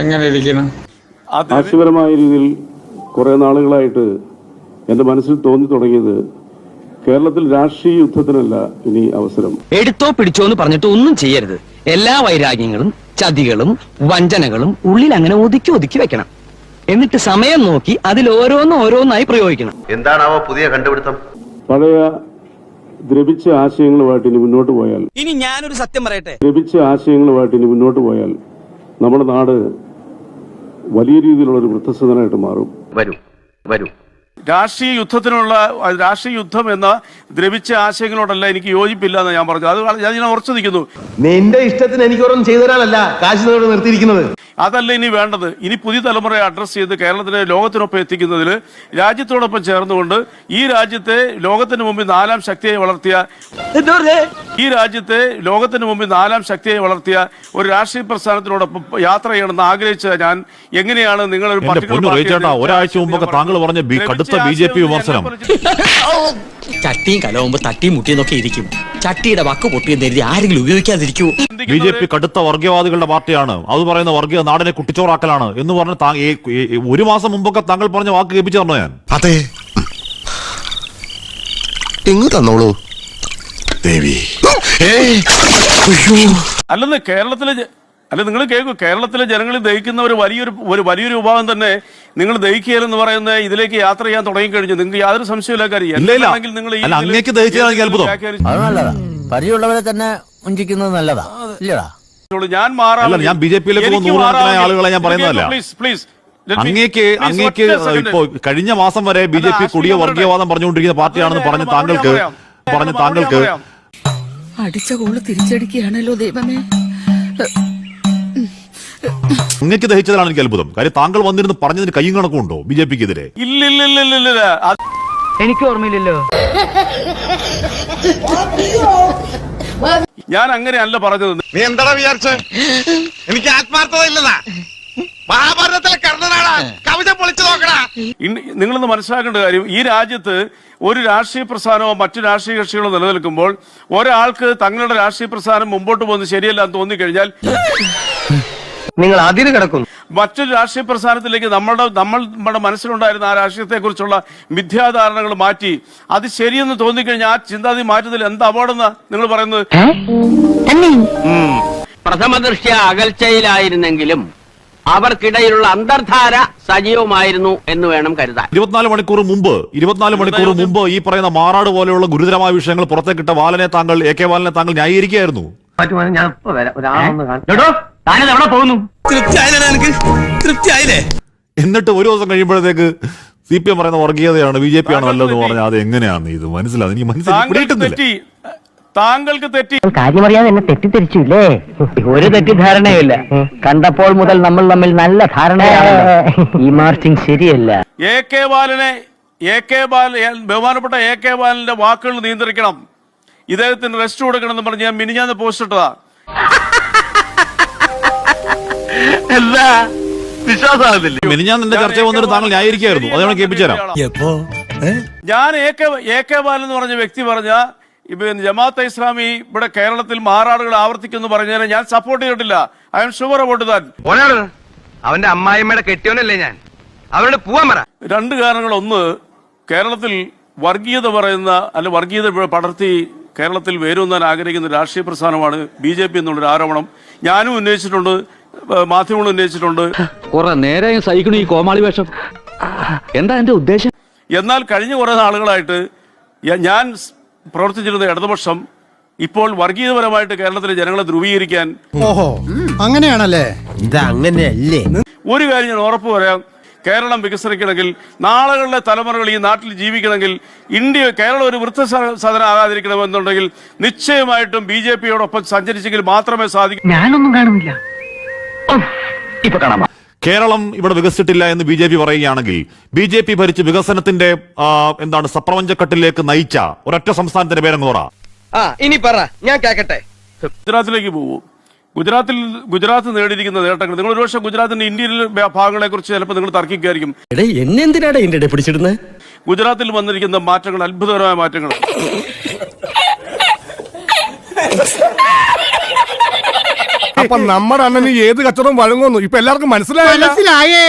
എങ്ങനെ ഇരിക്കണം? ആശയപരമായ രീതിയിൽ കുറെ നാളുകളായിട്ട് എന്റെ മനസ്സിൽ തോന്നി തുടങ്ങിയത് കേരളത്തിൽ രാഷ്ട്രീയ യുദ്ധത്തിനല്ല ഇനി അവസരം. എടുത്തോ പിടിച്ചോ എന്ന് പറഞ്ഞിട്ട് ഒന്നും ചെയ്യരുത്. എല്ലാ വൈരാഗ്യങ്ങളും ചതികളും വഞ്ചനകളും ഉള്ളിൽ അങ്ങനെ ഒതുക്കി ഒതുക്കി വെക്കണം. എന്നിട്ട് സമയം നോക്കി അതിൽ ഓരോന്നായി പ്രയോഗിക്കണം. എന്താണാവോ പുതിയ കണ്ടുപിടുത്തം? പഴയ ദ്രവിച്ച ആശയങ്ങളുമായിട്ട് ഇനി മുന്നോട്ട് പോയാൽ ഞാനൊരു സത്യം പറയട്ടെ, മുന്നോട്ട് പോയാൽ നമ്മുടെ നാട് വലിയ രീതിയിലുള്ള ഒരു വൃദ്ധസദനമായിട്ട് മാറും. വരൂ രാഷ്ട്രീയ യുദ്ധം എന്ന ദ്രവിച്ച ആശയങ്ങളോടല്ല എനിക്ക് യോജിപ്പില്ല എന്ന് ഞാൻ പറഞ്ഞു. അത് ഞാൻ ഉറച്ചു നിൽക്കുന്നു. നിന്റെ ഇഷ്ടത്തിന് എനിക്കൊന്നും ചെയ്തു തരാനല്ല കാശ് നിർത്തിയിരിക്കുന്നത്. അതല്ല ഇനി വേണ്ടത്. ഇനി പുതിയ തലമുറയെ അഡ്രസ് ചെയ്ത് കേരളത്തിനെ ലോകത്തിനൊപ്പം എത്തിക്കുന്നതിൽ രാജ്യത്തോടൊപ്പം ചേർന്നുകൊണ്ട് ഈ രാജ്യത്തെ ലോകത്തിന് മുമ്പിൽ നാലാം ശക്തിയായി വളർത്തിയ ഒരു രാഷ്ട്രീയ പ്രസ്ഥാനത്തിനോടൊപ്പം യാത്ര ചെയ്യണമെന്ന് ആഗ്രഹിച്ച ഞാൻ എങ്ങനെയാണ് നിങ്ങളൊരു ഒരാഴ്ച മുമ്പൊക്കെ താങ്കൾ പറഞ്ഞ കടുത്ത BJP വിമർശനം, ചട്ടിയും കലവുമ്പോ തട്ടിയും മുട്ടിയെന്നൊക്കെ ഇരിക്കും. ചട്ടിയുടെ വക്ക് പൊട്ടിയെന്ന് എഴുതി ആരെങ്കിലും ഉപയോഗിക്കാതിരിക്കൂ. BJP കടുത്ത വർഗീയവാദികളുടെ പാർട്ടിയാണ്, അത് പറയുന്ന വർഗീയ നാടിനെ കുട്ടിച്ചോറാക്കലാണ് എന്ന് പറഞ്ഞ് ഒരു മാസം മുമ്പൊക്കെ താങ്കൾ പറഞ്ഞ വാക്ക് കേൾപ്പിച്ചു തന്നോ ഞാൻ? അതെ, ഇങ്ങ് തന്നോളൂ ദേവി. അല്ലെന്ന് നിങ്ങൾ കേൾക്കൂ. കേരളത്തിലെ ജനങ്ങളിൽ ദഹിക്കുന്ന ഒരു വലിയൊരു വിഭാഗം തന്നെ നിങ്ങൾ ദഹിക്കുകയെന്ന് പറയുന്ന ഇതിലേക്ക് യാത്ര ചെയ്യാൻ തുടങ്ങിക്കഴിഞ്ഞു. നിങ്ങൾക്ക് യാതൊരു സംശയമില്ല കാര്യം. പരിചയമുള്ളവരെ തന്നെ വഞ്ചിക്കുന്നത് നല്ലതാ ഇല്ലടാ. ഞാൻ മാറാം. ഞാൻ BJP-യിലേക്ക് നൂറുകണക്കിനായ ആളുകളെ ഞാൻ പറയുന്നതല്ല. അങ്ങേക്ക് ഇപ്പോ കഴിഞ്ഞ മാസം വരെ BJP കൊടിയ വർഗീയവാദം പറഞ്ഞുകൊണ്ടിരിക്കുന്ന പാർട്ടിയാണെന്ന് പറഞ്ഞ് താങ്കൾക്ക് അടിച്ച കോള് തിരിച്ചടിക്കുകയാണല്ലോ ദൈവമേ. അങ്ങേക്ക് ദഹിച്ചതാണ് എനിക്ക് അത്ഭുതം. കാര്യം താങ്കൾ വന്നിരുന്ന് പറഞ്ഞതിന് കയ്യും കണക്കുണ്ടോ BJP-ക്കെതിരെ? ഇല്ല, എനിക്ക് ഓർമ്മയില്ലല്ലോ. ഞാൻ അങ്ങനെയല്ല പറഞ്ഞത്. നീ എന്താ വിചാരിച്ച? എനിക്ക് ആത്മാർത്ഥത ഇല്ലതാ. മഹാഭാരതത്തിലെ കർണനാടാ, കവിത പൊളിച്ചു നോക്കടാ. നിങ്ങളൊന്ന് മനസ്സിലാക്കേണ്ട കാര്യം, ഈ രാജ്യത്ത് ഒരു രാഷ്ട്രീയ പ്രസ്ഥാനമോ മറ്റു രാഷ്ട്രീയ കക്ഷികളോ നിലനിൽക്കുമ്പോൾ ഒരാൾക്ക് തങ്ങളുടെ രാഷ്ട്രീയ പ്രസ്ഥാനം മുമ്പോട്ട് പോകുന്നത് ശരിയല്ല എന്ന് തോന്നിക്കഴിഞ്ഞാൽ നിങ്ങൾ അതിന് കിടക്കുന്നു. മറ്റൊരു രാഷ്ട്രീയ പ്രസ്ഥാനത്തിലേക്ക് നമ്മുടെ മനസ്സിലുണ്ടായിരുന്ന ആ രാഷ്ട്രീയത്തെ കുറിച്ചുള്ള മിഥ്യാധാരണകൾ മാറ്റി അത് ശരിയെന്ന് തോന്നിക്കഴിഞ്ഞാൽ ആ ചിന്താഗതി മാറ്റുന്നതിൽ എന്താ അപകടമെന്നാ നിങ്ങൾ പറയുന്നത്? പ്രഥമ ദൃഷ്ട്യാ അകൽച്ചയിലായിരുന്നെങ്കിലും അവർക്കിടയിലുള്ള അന്തർധാര സജീവമായിരുന്നു എന്ന് വേണം കരുതാൻ. 24 മണിക്കൂർ മുമ്പ് ഈ പറയുന്ന മാറാട് പോലെയുള്ള ഗുരുതരമായ വിഷയങ്ങൾ പുറത്തേക്കിട്ട ബാലനെ താങ്കൾ AK ബാലനെ താങ്കൾ ന്യായീകരിക്കുകയായിരുന്നു. എന്നിട്ട് ഒരു ദിവസം കഴിയുമ്പോഴത്തേക്ക് CPM പറയുന്ന വർഗീയതയാണ് BJP ആണ് നല്ലതെന്ന് പറഞ്ഞാൽ അത് എങ്ങനെയാണ് ഇത് മനസ്സിലാകുന്നത്? എനിക്ക് മനസ്സിലായി. താങ്കൾക്ക് തെറ്റി. കാര്യമറിയാതെ എന്നെ തെറ്റിദ്ധരിച്ചില്ലേ? ഒരു തെറ്റിദ്ധാരണയില്ല. കണ്ടപ്പോൾ മുതൽ നമ്മൾ തമ്മിൽ നല്ല ധാരണയാണ്. ഈ മാർച്ചിങ് ശരിയല്ല. ബഹുമാനപ്പെട്ട AK ബാലന്റെ വാക്കുകൾ നിയന്ത്രിക്കണം, ഇദ്ദേഹത്തിന് റെസ്റ്റ് കൊടുക്കണം എന്ന് പറഞ്ഞ് ഞാൻ മിനിഞ്ഞാന്ന് പോസ്റ്റ് ഇട്ടതാ. മിനിഞ്ഞാന്ന് ചർച്ച വന്നിട്ട് താങ്കൾ ന്യായീകരിക്കായിരുന്നു. അതാണ് കേൾപ്പിച്ചുതരാം. ഞാൻ AK ബാലൻ എന്ന് പറഞ്ഞ വ്യക്തി പറഞ്ഞ ജമാഅത്തെ ഇസ്ലാമി ഇവിടെ കേരളത്തിൽ മാറാടുകൾ ആവർത്തിക്കുന്നു പറഞ്ഞതിനെ ഞാൻ സപ്പോർട്ട് ചെയ്തിട്ടില്ല. I am sure about that. അവന്റെ അമ്മായിമ്മയുടെ കെട്ടിയോനല്ലേ ഞാൻ, അവരോട് പോവാൻ പറ. രണ്ട് കാരണങ്ങൾ. ഒന്ന്, കേരളത്തിൽ വർഗീയത പടർത്തി കേരളത്തിൽ വേരൂന്നാൻ ആഗ്രഹിക്കുന്ന രാഷ്ട്രീയ പ്രസ്ഥാനമാണ് BJP എന്നുള്ളൊരു ആരോപണം ഞാനും ഉന്നയിച്ചിട്ടുണ്ട്, മാധ്യമങ്ങളും ഉന്നയിച്ചിട്ടുണ്ട്. കുറെ നേരം സഹിക്കണു ഈ കോമാളി വേഷം. എന്താ എന്റെ ഉദ്ദേശം? എന്നാൽ കഴിഞ്ഞ കുറെ നാളുകളായിട്ട് ഞാൻ പ്രവർത്തിച്ചിരുന്ന ഇടതുപക്ഷം ഇപ്പോൾ വർഗീയപരമായിട്ട് കേരളത്തിലെ ജനങ്ങളെ ധ്രുവീകരിക്കാൻ. ഓഹോ, അങ്ങനെയാണല്ലേ? ഇതങ്ങനെയല്ലേ? ഒരു കാര്യം ഞാൻ ഉറപ്പ് പറയാം, കേരളം വികസിക്കണമെങ്കിൽ, നാളുകളിലെ തലമുറകൾ ഈ നാട്ടിൽ ജീവിക്കണമെങ്കിൽ, കേരളം ഒരു വൃദ്ധസദനം ആകാതിരിക്കണമെന്നുണ്ടെങ്കിൽ നിശ്ചയമായിട്ടും BJP-യോടൊപ്പം സഞ്ചരിച്ചെങ്കിൽ മാത്രമേ സാധിക്കൂ. ഞാനൊന്നും കാണുന്നില്ല. ഇപ്പൊ കാണാം. കേരളം ഇവിടെ വികസിച്ചിട്ടില്ല എന്ന് BJP പറയുകയാണെങ്കിൽ BJP ഭരിച്ച് വികസനത്തിന്റെ സപ്രപഞ്ചക്കെട്ടിലേക്ക് നയിച്ച ഒരൊറ്റ സംസ്ഥാനത്തിന്റെ പേരങ്ങ് പറ. ഇനി പറ, ഞാൻ കേക്കട്ടെ. ഗുജറാത്തിലേക്ക് പോകും. ഗുജറാത്ത് നേടിയിരിക്കുന്ന നേട്ടങ്ങൾ നിങ്ങൾ ഒരുപക്ഷെ ഗുജറാത്തിന്റെ ഇന്ത്യൻ ഭാഗങ്ങളെ കുറിച്ച് ചിലപ്പോൾ നിങ്ങൾ തർക്കിക്കായിരിക്കും. എന്നെന്തിനാണ് ഇന്ത്യയുടെ പിടിച്ചിടുന്നത്? ഗുജറാത്തിൽ വന്നിരിക്കുന്ന മാറ്റങ്ങൾ അത്ഭുതകരമായ മാറ്റങ്ങൾ. അപ്പൊ നമ്മുടെ അണ്ണന് ഏത് കച്ചവടം വഴങ്ങുന്നു ഇപ്പൊ എല്ലാവർക്കും മനസ്സിലായേ